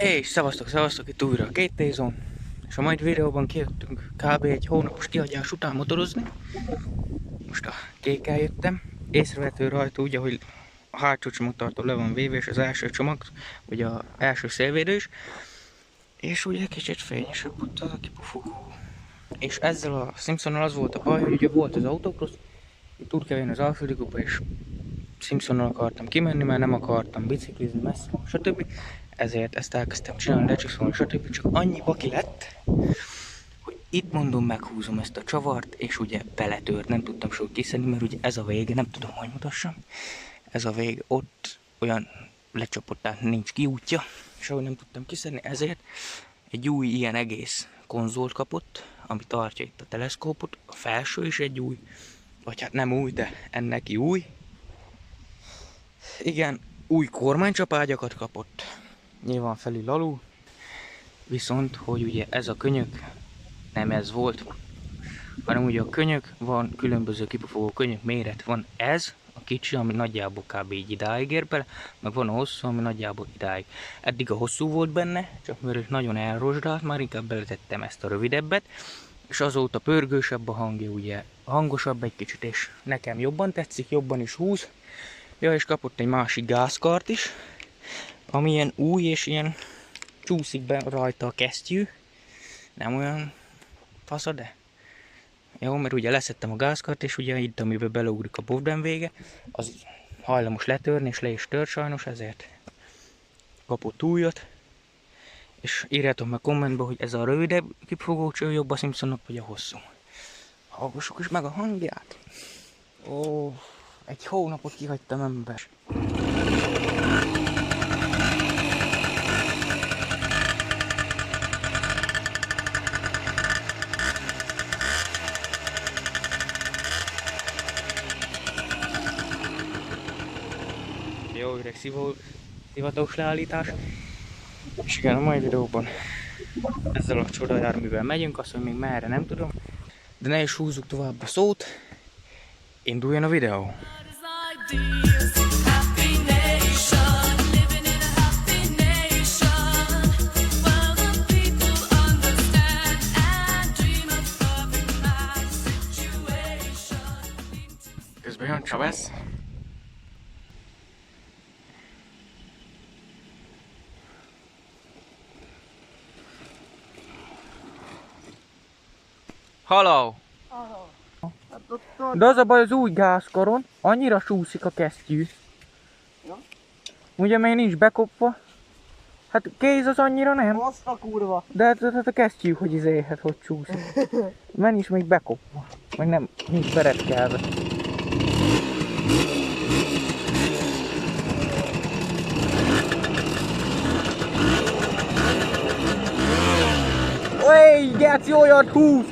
És szevasztok, itt újra a két T-Zone, és a mai videóban kijöttünk kb. Egy hónapos kihagyás után motorozni. Most a kékkel jöttem. Észrevehető rajta ugye, hogy a hátsó csomagtartó le van véve, és az első csomag, ugye az első szélvédő is. És ugye kicsit fényesebb ott az a kipufogó. És ezzel a Simpsonnal az volt a baj, hogy ugye volt az autocross, túl kell jönni az Alföldi kupa, és Simpsonnal akartam kimenni, mert nem akartam biciklizni messze, stb. Ezért ezt elkezdtem csinálni, lecsiszolni, stb. Csak annyi baki lett, hogy itt mondom, meghúzom ezt a csavart, és ugye beletört, nem tudtam soha kiszedni, mert ugye ez a vége, nem tudom, hogy mutassam. Ez a vége ott olyan lecsapott, tehát nincs kiútja, és ahogy nem tudtam kiszedni, ezért egy új ilyen egész konzolt kapott, ami tartja itt a teleszkópot, a felső is egy új, vagy hát nem új, de ennek új. Igen, új kormánycsapágyakat kapott, nyilván felül alul, viszont, hogy ugye ez a könyök nem ez volt, hanem ugye a könyök, van különböző kipufogó könyök méret, van ez, a kicsi, ami nagyjából kb. Így idáig ér bele, meg van a hosszú, ami nagyjából idáig. Eddig a hosszú volt benne, csak mert nagyon elrozsdált, már inkább beletettem ezt a rövidebbet, és azóta pörgősebb a hangja, ugye hangosabb egy kicsit, és nekem jobban tetszik, jobban is húz. Ja, és kapott egy másik gázkart is, ami ilyen új, és ilyen csúszik be rajta a kesztyű. Nem olyan fasza, de jó, mert ugye leszettem a gázkart, és ugye itt, amiben beleugrik a bovden vége, az hajlamos letörni, és le is tört sajnos, ezért kapott újat. És írjátok meg kommentbe, hogy ez a rövidebb kipufogócső jobb a Simpsonnak, vagy a hosszú. Hallgassuk is meg a hangját. Ó, egy hónapot kihagytam ember. Jó öreg szivatós leállítás. És igen, a mai videóban ezzel a csodajárművel megyünk, azt, hogy még merre nem tudom. De ne is húzzuk tovább a szót, induljon a videó! Közben jön Chavez. Halló! De az a baj az új gázkaron, annyira súszik a kesztyű. Ja? Ugye még nincs bekopva. Hát kéz az annyira nem. Azt a kurva! De hát a kesztyű hogy izéhet, hogy csúszik. Men is még bekopva. Meg nem, nincs beretkelve. Ej, geci olyat húz!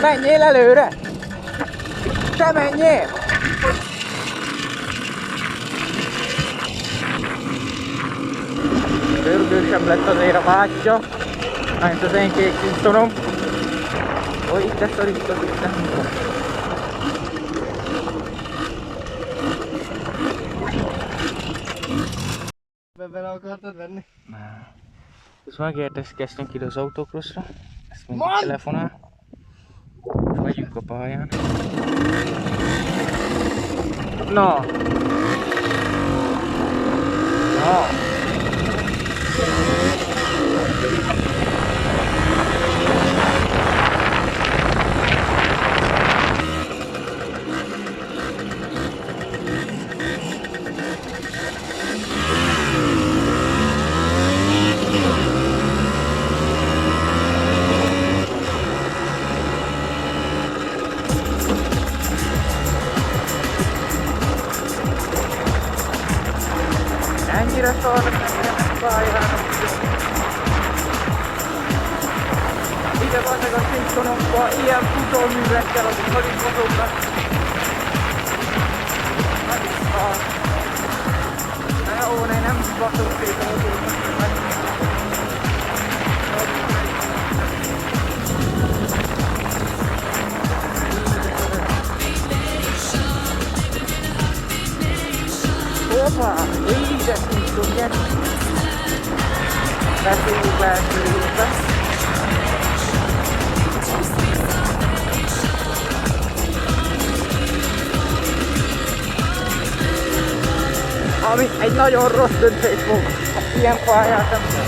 Menjél előre! Te menjél! Pörgősebb lett azért a bátyja, mint az én kék Simpsonom. Ó, itt te szorítok, itt nem tudom. Bele akartad venni? Nem. Ezt megérkeztünk ide az autocrossra. Ezt mindig telefonál. És megyünk a pályán. Na! Na! Ennyire szarnak nem pályának. Ide van meg a Simpsonokba, ilyen futóművekkel, azok alig mozognak. Nagy is szar. Opa, égettünk tudják. Beszéljük le első részbe. Ami egy nagyon rossz döntés fog. Ilyen pályát nem kell.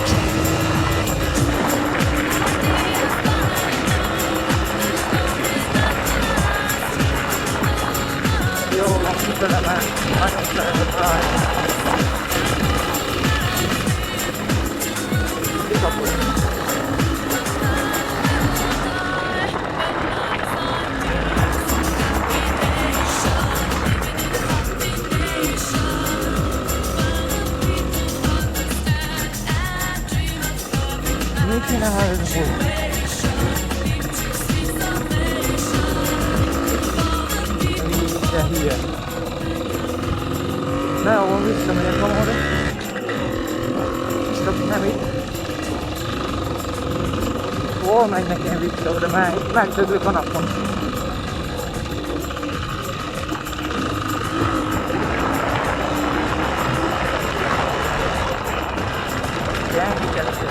Jó, van kifelem el. Nagyon szeretett pályát. Kikapod. Mit csinál ez a hol? De hülye. Ne, ahol visszamegyek hamar. Csak nem itt. Hol megy nekem vissza oda, mert megdöglök a napon. Gyenge kereső.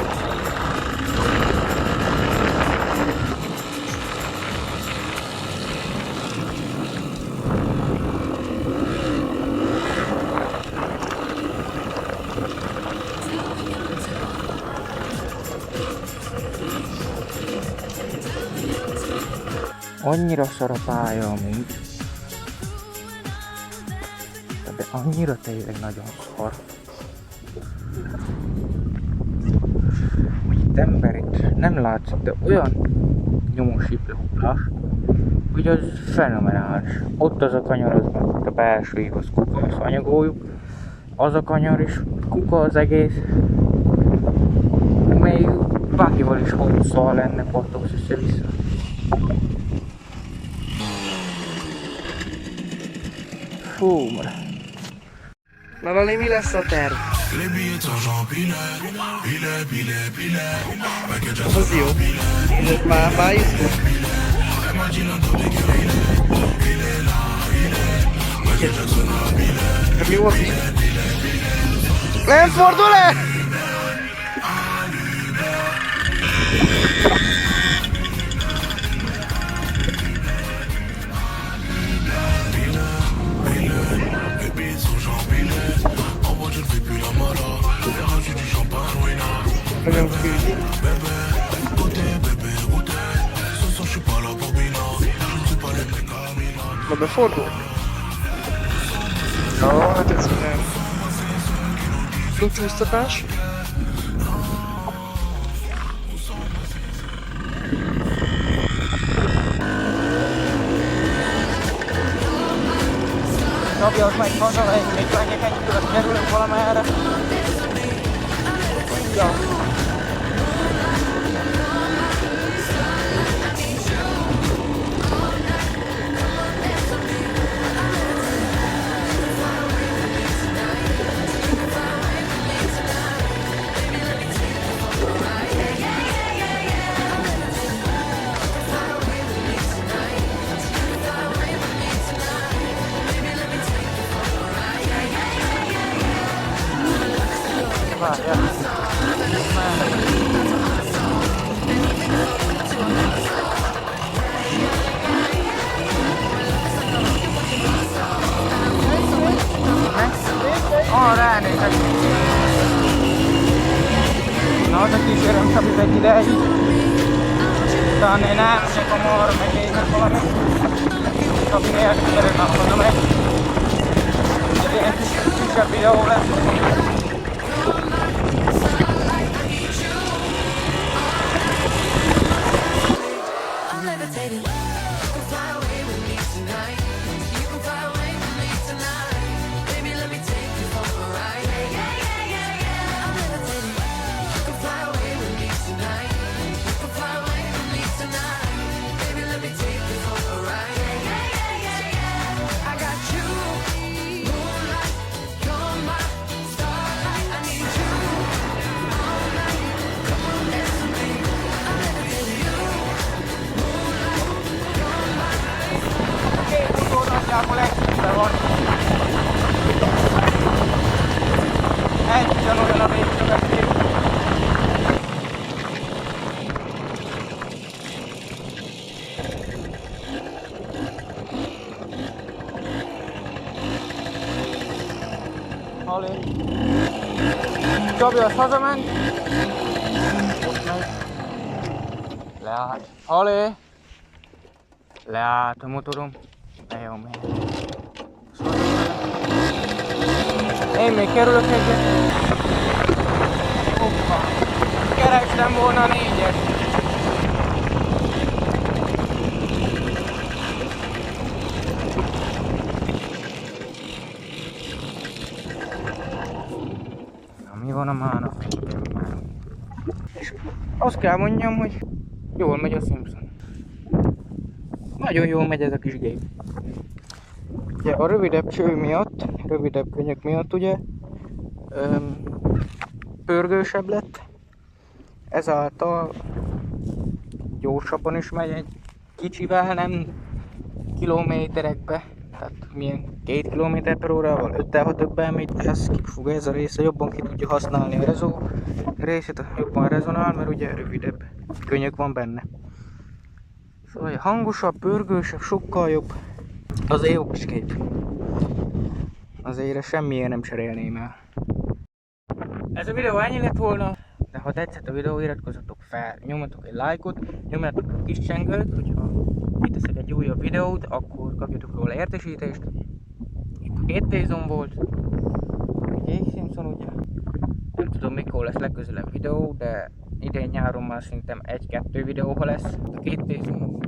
Annyira szar a pálya amúgy. De annyira tényleg nagyon szar. Hogy itt ember itt nem látszik, de olyan nyomós hiplehullás, hogy az fenomenális. Ott az a kanyar, az ott a belső év, az kuka, azt anyagoljuk. Az a kanyar is kuka az egész. Még bárkival is hosszal lenne, pattogsz össze-vissza. Fú, na Lali, mi lesz a terv? Az jó. Már iszlok. Mi volt is? Nem fordul el! Nagyon küldi. Na befordul? Jó, hát ez nem. Csúsztatás. Rabja, az megy haza, még menjek ennyit, kerülünk valamerre. Ja. Ránézek. Na, az a kis örömszabít egy ideig. Utána én elmegyek a marra, meg nézek valamit. Szabi nélkül gyerek, nem oda megy. Ez ilyen kisebb videó lesz. I got you, moonlight, you're my star. Halé. Csabi az hazament. Ott megy. Leállt. Halé. Leállt a motorom. De jó megy. Én még kerülök egyet. Hoppa. Kerestem volna a 4-et. Mi van a mána fényben? És azt kell mondjam, hogy jól megy a Simpson. Nagyon jól megy ez a kis gép. Ugye a rövidebb cső miatt, rövidebb könyök miatt ugye pörgősebb lett. Ezáltal gyorsabban is megy egy kicsivel, nem kilométerekbe. Tehát milyen 2 km/h-val, 5-tel többen megy, ez a része jobban ki tudja használni a rezó részét, jobban rezonál, mert ugye rövidebb könyök van benne. Szóval hangosabb, pörgősebb, sokkal jobb. Az jó kis kép. Azért semmiért nem cserélném el. Ez a videó ennyi lett volna, de ha tetszett a videó, iratkozzatok fel, nyomjatok egy lájkot, nyomjatok a kis csengőt, hogyha kiteszek egy újabb videót, akkor kapjatok róla értesítést. Itt a 2 Tyson volt, egy Simpson ugye. Nem tudom mikor lesz legközelebb videó, de idén nyáron már szerintem 1-2 videó lesz. A 2 Tyson,